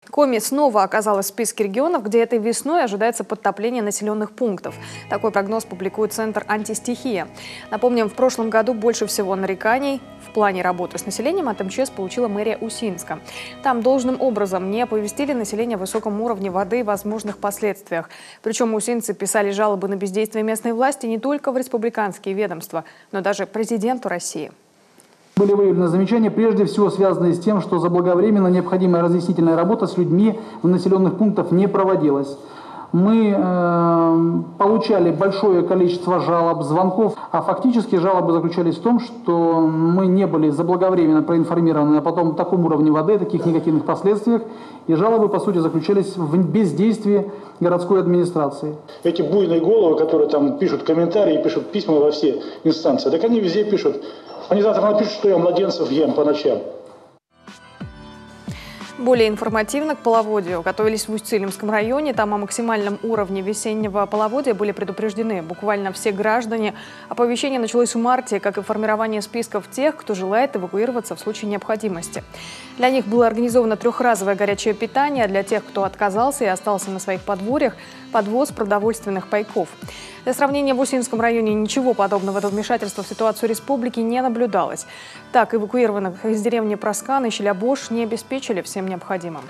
Коми снова оказалась в списке регионов, где этой весной ожидается подтопление населенных пунктов. Такой прогноз публикует Центр «Антистихия». Напомним, в прошлом году больше всего нареканий в плане работы с населением от МЧС получила мэрия Усинска. Там должным образом не оповестили население о высоком уровне воды и возможных последствиях. Причем усинцы писали жалобы на бездействие местной власти не только в республиканские ведомства, но даже президенту России. Были выявлены замечания, прежде всего связанные с тем, что заблаговременно необходимая разъяснительная работа с людьми в населенных пунктах не проводилась. Мы получали большое количество жалоб, звонков, а фактически жалобы заключались в том, что мы не были заблаговременно проинформированы о потом таком уровне воды, таких негативных последствиях, и жалобы, по сути, заключались в бездействии городской администрации. Эти буйные головы, которые там пишут комментарии, пишут письма во все инстанции, так они везде пишут. Они завтра напишут, что я младенцев ем по ночам. Более информативно к половодью готовились в Усть-Цилимском районе. Там о максимальном уровне весеннего половодья были предупреждены буквально все граждане. Оповещение началось в марте, как и формирование списков тех, кто желает эвакуироваться в случае необходимости. Для них было организовано трехразовое горячее питание, а для тех, кто отказался и остался на своих подворьях, подвоз продовольственных пайков. Для сравнения, в Усинском районе ничего подобного до вмешательства в ситуацию республики не наблюдалось. Так, эвакуированных из деревни Проскан и Щелябош не обеспечили всем необходимым.